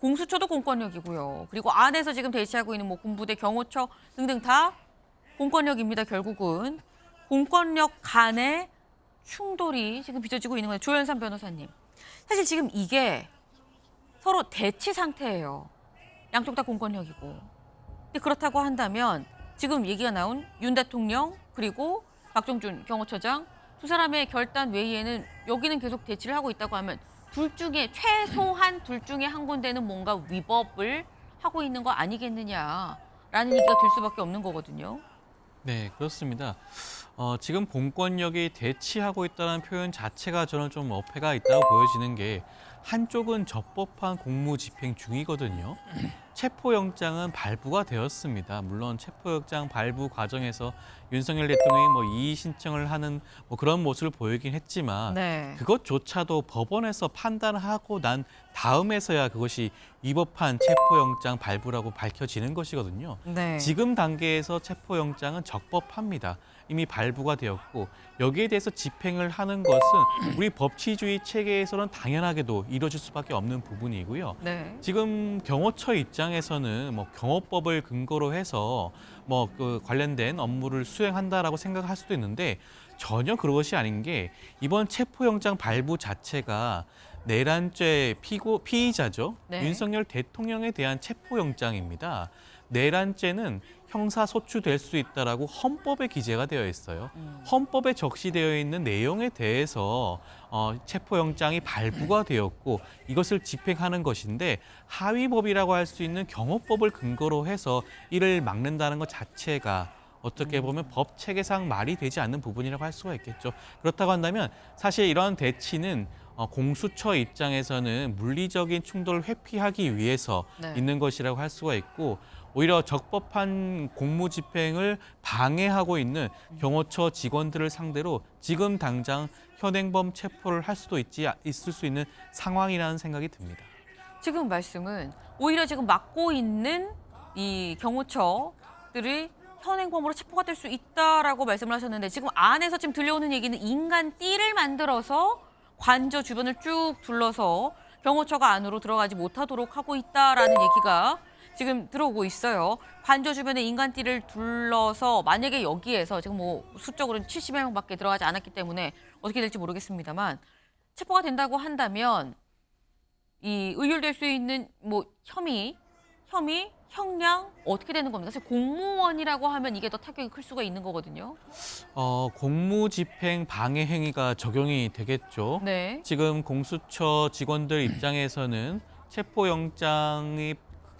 공수처도 공권력이고요. 그리고 안에서 지금 대치하고 있는 뭐 군부대, 경호처 등등 다 공권력입니다. 결국은 공권력 간의 충돌이 지금 빚어지고 있는 거예요. 조현삼 변호사님. 사실 지금 이게 서로 대치 상태예요. 양쪽 다 공권력이고. 근데 그렇다고 한다면 지금 얘기가 나온 윤 대통령 그리고 박정준 경호처장 두 사람의 결단 외에는 여기는 계속 대치를 하고 있다고 하면 둘 중에 최소한 둘 중에 한 군데는 뭔가 위법을 하고 있는 거 아니겠느냐라는 얘기가 들 수밖에 없는 거거든요. 네, 그렇습니다. 지금 공권력이 대치하고 있다는 표현 자체가 저는 좀 어폐가 있다고 보여지는 게 한쪽은 적법한 공무집행 중이거든요. 체포영장은 발부가 되었습니다. 물론 체포영장 발부 과정에서 윤석열 대통령이 뭐 이의 신청을 하는 뭐 그런 모습을 보이긴 했지만 네. 그것조차도 법원에서 판단하고 난 다음에서야 그것이 위법한 체포영장 발부라고 밝혀지는 것이거든요. 네. 지금 단계에서 체포영장은 적법합니다. 이미 발부가 되었고 여기에 대해서 집행을 하는 것은 우리 법치주의 체계에서는 당연하게도 이루어질 수밖에 없는 부분이고요. 네. 지금 경호처 입장에서는 뭐 경호법을 근거로 해서 뭐 그 관련된 업무를 수행한다라고 생각할 수도 있는데 전혀 그것이 아닌 게 이번 체포영장 발부 자체가 내란죄 피의자죠. 네. 윤석열 대통령에 대한 체포영장입니다. 내란죄는 형사소추될 수 있다라고 헌법에 기재가 되어 있어요. 헌법에 적시되어 있는 내용에 대해서 체포영장이 발부가 되었고 이것을 집행하는 것인데 하위법이라고 할 수 있는 경호법을 근거로 해서 이를 막는다는 것 자체가 어떻게 보면 법 체계상 말이 되지 않는 부분이라고 할 수가 있겠죠. 그렇다고 한다면 사실 이러한 대치는 공수처 입장에서는 물리적인 충돌을 회피하기 위해서 네. 있는 것이라고 할 수가 있고 오히려 적법한 공무집행을 방해하고 있는 경호처 직원들을 상대로 지금 당장 현행범 체포를 할 수도 있을 수 있는 상황이라는 생각이 듭니다. 지금 말씀은 오히려 지금 맡고 있는 이 경호처들이 현행범으로 체포가 될 수 있다라고 말씀을 하셨는데 지금 안에서 지금 들려오는 얘기는 인간 띠를 만들어서 관저 주변을 쭉 둘러서 경호처가 안으로 들어가지 못하도록 하고 있다라는 얘기가 지금 들어오고 있어요. 관저 주변에 인간띠를 둘러서 만약에 여기에서 지금 뭐 수적으로는 70여 명밖에 들어가지 않았기 때문에 어떻게 될지 모르겠습니다만 체포가 된다고 한다면 이 의율될 수 있는 뭐 혐의, 형량 어떻게 되는 겁니까? 사실 공무원이라고 하면 이게 더 타격이 클 수가 있는 거거든요. 공무집행 방해 행위가 적용이 되겠죠. 네. 지금 공수처 직원들 입장에서는 체포영장이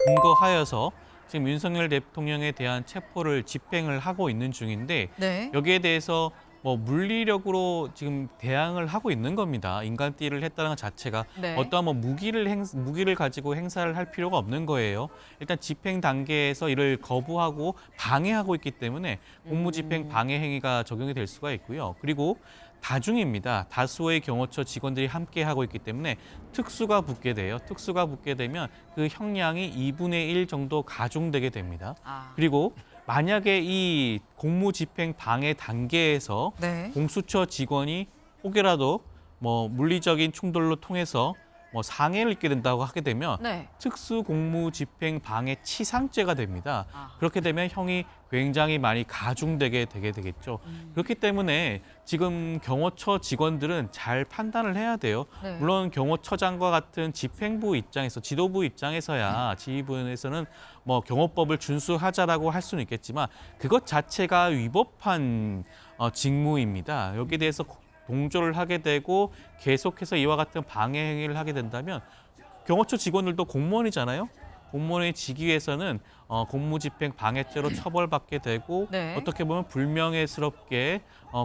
근거하여서 지금 윤석열 대통령에 대한 체포를 집행을 하고 있는 중인데 네. 여기에 대해서 뭐 물리력으로 지금 대항을 하고 있는 겁니다. 인간띠를 했다는 것 자체가 네. 어떠한 뭐 무기를 가지고 행사를 할 필요가 없는 거예요. 일단 집행 단계에서 이를 거부하고 방해하고 있기 때문에 공무집행 방해 행위가 적용이 될 수가 있고요. 그리고 다중입니다. 다수의 경호처 직원들이 함께 하고 있기 때문에 특수가 붙게 돼요. 특수가 붙게 되면 그 형량이 2분의 1 정도 가중되게 됩니다. 아. 그리고 만약에 이 공무집행 방해 단계에서 네. 공수처 직원이 혹여라도 뭐 물리적인 충돌로 통해서 뭐 상해를 입게 된다고 하게 되면 네. 특수공무집행 방해 치상죄가 됩니다. 아. 그렇게 되면 형이 굉장히 많이 가중되게 되겠죠. 그렇기 때문에 지금 경호처 직원들은 잘 판단을 해야 돼요. 네. 물론 경호처장과 같은 집행부 입장에서 지도부 입장에서야 지휘부에서는 뭐 경호법을 준수하자라고 할 수는 있겠지만 그것 자체가 위법한 직무입니다. 여기에 대해서 동조를 하게 되고 계속해서 이와 같은 방해 행위를 하게 된다면 경호처 직원들도 공무원이잖아요. 공무원의 직위에서는 공무집행 방해죄로 처벌받게 되고 네. 어떻게 보면 불명예스럽게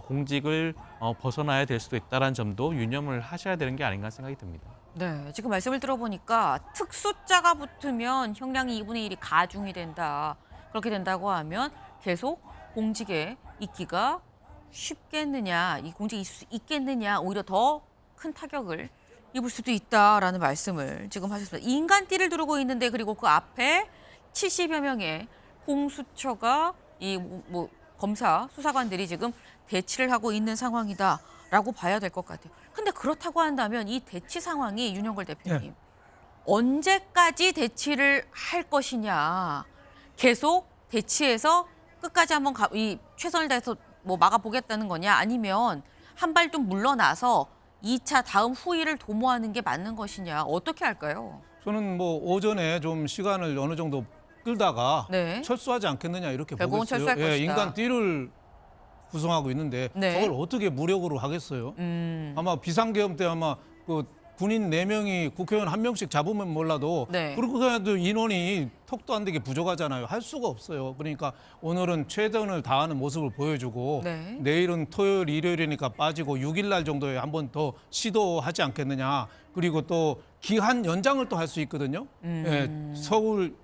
공직을 벗어나야 될 수도 있다는 점도 유념을 하셔야 되는 게 아닌가 생각이 듭니다. 네, 지금 말씀을 들어보니까 특수자가 붙으면 형량이 2분의 1이 가중이 된다. 그렇게 된다고 하면 계속 공직에 있기가 쉽겠느냐, 이 공직에 있을 수 있겠느냐, 오히려 더 큰 타격을 입을 수도 있다라는 말씀을 지금 하셨습니다. 인간띠를 두르고 있는데 그리고 그 앞에 70여 명의 공수처가 이 뭐 검사, 수사관들이 지금 대치를 하고 있는 상황이다라고 봐야 될 것 같아요. 근데 그렇다고 한다면 이 대치 상황이 윤영걸 대표님 언제까지 대치를 할 것이냐. 계속 대치해서 끝까지 한번 최선을 다해서 뭐 막아보겠다는 거냐. 아니면 한 발 좀 물러나서 2차 다음 후위를 도모하는 게 맞는 것이냐. 어떻게 할까요? 저는 뭐 오전에 좀 시간을 어느 정도 끌다가 네. 철수하지 않겠느냐 이렇게 결국은 보겠어요. 철수할 것이다. 인간 띠를 구성하고 있는데 네. 저걸 어떻게 무력으로 하겠어요? 아마 비상계엄 때 아마 그 군인 4명이 국회의원 1명씩 잡으면 몰라도 네. 그렇게 해도 인원이 턱도 안 되게 부족하잖아요. 할 수가 없어요. 그러니까 오늘은 최선을 다하는 모습을 보여주고 네. 내일은 토요일, 일요일이니까 빠지고 6일 날 정도에 한 번 더 시도하지 않겠느냐. 그리고 또 기한 연장을 또 할 수 있거든요. 예,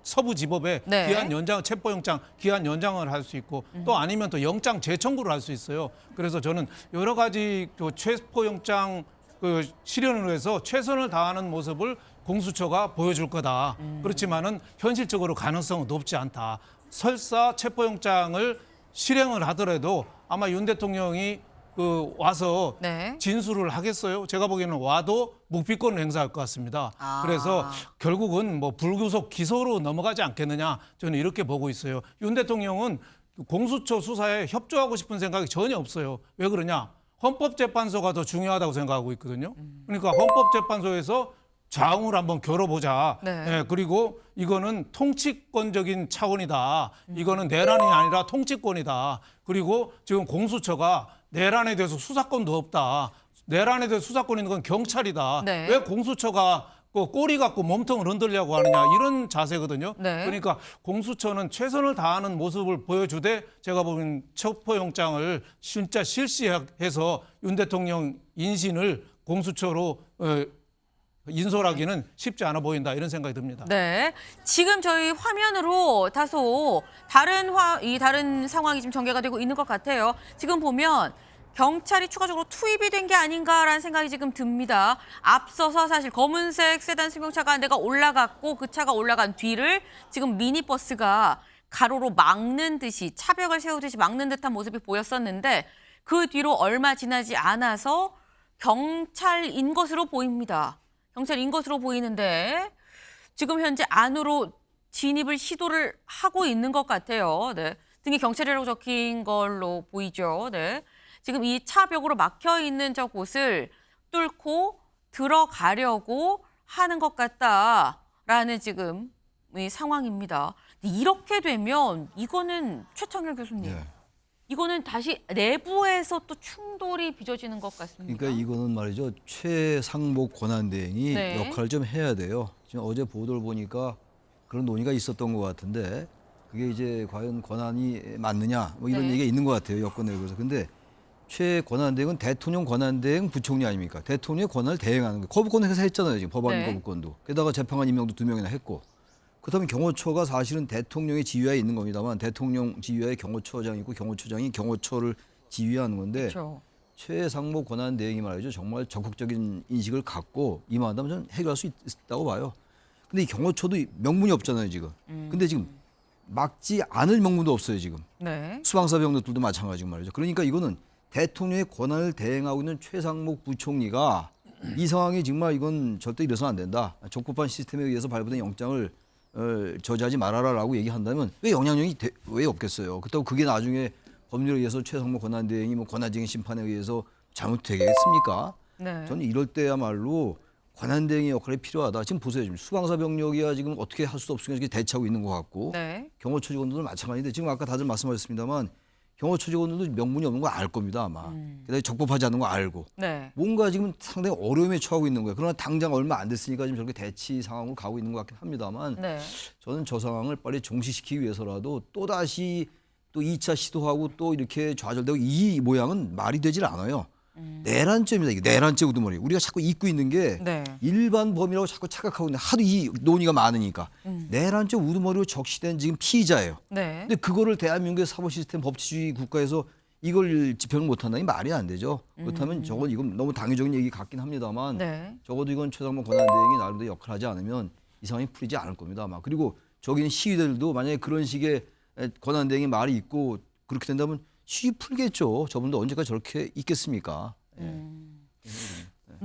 서부지법에 네. 기한 연장, 체포영장 기한 연장을 할 수 있고 또 아니면 또 영장 재청구를 할 수 있어요. 그래서 저는 여러 가지 체포영장 실현을 위해서 최선을 다하는 모습을 공수처가 보여줄 거다. 그렇지만은 현실적으로 가능성은 높지 않다. 설사 체포영장을 실행을 하더라도 아마 윤 대통령이 와서 네. 진술을 하겠어요? 제가 보기에는 와도 묵비권을 행사할 것 같습니다. 아. 그래서 결국은 뭐 불구속 기소로 넘어가지 않겠느냐 저는 이렇게 보고 있어요. 윤 대통령은 공수처 수사에 협조하고 싶은 생각이 전혀 없어요. 왜 그러냐? 헌법재판소가 더 중요하다고 생각하고 있거든요. 그러니까 헌법재판소에서 좌우를 한번 겨뤄보자. 네. 예, 그리고 이거는 통치권적인 차원이다. 이거는 내란이 아니라 통치권이다. 그리고 지금 공수처가 내란에 대해서 수사권도 없다. 내란에 대해서 수사권 있는 건 경찰이다. 네. 왜 공수처가 꼬리 갖고 몸통을 흔들려고 하느냐 이런 자세거든요. 네. 그러니까 공수처는 최선을 다하는 모습을 보여주되 제가 보기엔 체포영장을 진짜 실시해서 윤 대통령 인신을 공수처로 인솔하기는 쉽지 않아 보인다 이런 생각이 듭니다. 네. 지금 저희 화면으로 다소 다른 상황이 지금 전개가 되고 있는 것 같아요. 지금 보면 경찰이 추가적으로 투입이 된 게 아닌가라는 생각이 지금 듭니다. 앞서서 사실 검은색 세단 승용차가 한 대가 올라갔고 그 차가 올라간 뒤를 지금 미니버스가 가로로 막는 듯이 차벽을 세우듯이 막는 듯한 모습이 보였었는데 그 뒤로 얼마 지나지 않아서 경찰인 것으로 보입니다. 경찰인 것으로 보이는데 지금 현재 안으로 진입을 시도를 하고 있는 것 같아요. 네. 등에 경찰이라고 적힌 걸로 보이죠. 네. 지금 이 차벽으로 막혀 있는 저 곳을 뚫고 들어가려고 하는 것 같다라는 지금 이 상황입니다. 이렇게 되면 이거는 최창렬 교수님, 예. 이거는 다시 내부에서 또 충돌이 빚어지는 것 같습니다. 그러니까 이거는 말이죠. 최상목 권한대행이 네. 역할을 좀 해야 돼요. 지금 어제 보도를 보니까 그런 논의가 있었던 것 같은데 그게 이제 과연 권한이 맞느냐 뭐 이런 네. 얘기가 있는 것 같아요. 여권 내부에서. 근데 최 권한대행은 대통령 권한대행 부총리 아닙니까? 대통령의 권한을 대행하는 거예요. 거부권을 해서 했잖아요. 지금 법안 네. 거부권도. 게다가 재판관 임명도 2명이나 했고. 그렇다면 경호처가 사실은 대통령의 지휘하에 있는 겁니다만 대통령 지휘하에 경호처장이 있고 경호처장이 경호처를 지휘하는 건데 그렇죠. 최상목 권한대행이 말이죠. 정말 적극적인 인식을 갖고 임한다면 저는 해결할 수 있다고 봐요. 근데 이 경호처도 명분이 없잖아요, 지금. 근데 지금 막지 않을 명분도 없어요, 지금. 네. 수방사 병력들도 마찬가지고 말이죠. 그러니까 이거는 대통령의 권한을 대행하고 있는 최상목 부총리가 이 상황이 정말 이건 절대 이래서는 안 된다. 적법한 시스템에 의해서 발부된 영장을 저지하지 말아라라고 얘기한다면 왜 영향력이 왜 없겠어요. 그렇다고 그게 나중에 법률에 의해서 최상목 권한대행이 뭐 권한쟁의 심판에 의해서 잘못되겠습니까? 네. 저는 이럴 때야말로 권한대행의 역할이 필요하다. 지금 보세요. 지금 수방사 병력이야 지금 어떻게 할 수 없으니까 대처하고 있는 것 같고 네. 경호처 직원들도 마찬가지인데 지금 아까 다들 말씀하셨습니다만 경호처 직원들도 명분이 없는 거 알 겁니다 아마. 게다가 적법하지 않은 거 알고. 네. 뭔가 지금 상당히 어려움에 처하고 있는 거예요. 그러나 당장 얼마 안 됐으니까 지금 저렇게 대치 상황으로 가고 있는 것 같긴 합니다만 네. 저는 저 상황을 빨리 종식시키기 위해서라도 또다시 또 2차 시도하고 또 이렇게 좌절되고 이 모양은 말이 되질 않아요. 내란죄입니다. 이게 내란죄 우두머리. 우리가 자꾸 잊고 있는 게 네. 일반 범이라고 자꾸 착각하고 있는데 하도 이 논의가 많으니까 내란죄 우두머리로 적시된 지금 피의자예요. 네. 근데 그거를 대한민국의 사법 시스템 법치주의 국가에서 이걸 집행을 못한다니 말이 안 되죠. 그렇다면 저건 이건 너무 당위적인 얘기 같긴 합니다만 네. 적어도 이건 최상목 권한대행이 나름대로 역할을 하지 않으면 이 상황이 풀리지 않을 겁니다. 아마. 그리고 저기 있는 시위대들도 만약에 그런 식의 권한대행의 말이 있고 그렇게 된다면 시위 풀겠죠. 저분도 언제까지 저렇게 있겠습니까?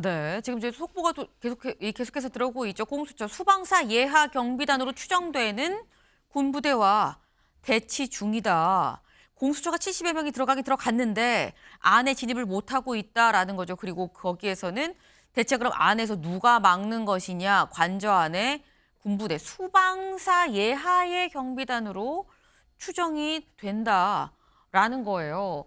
네, 지금 이제 속보가 또 계속해서 들어오고 있죠. 공수처 수방사 예하 경비단으로 추정되는 군부대와 대치 중이다. 공수처가 70여 명이 들어갔는데 안에 진입을 못하고 있다라는 거죠. 그리고 거기에서는 대체 그럼 안에서 누가 막는 것이냐. 관저 안에 군부대 수방사 예하의 경비단으로 추정이 된다라는 거예요.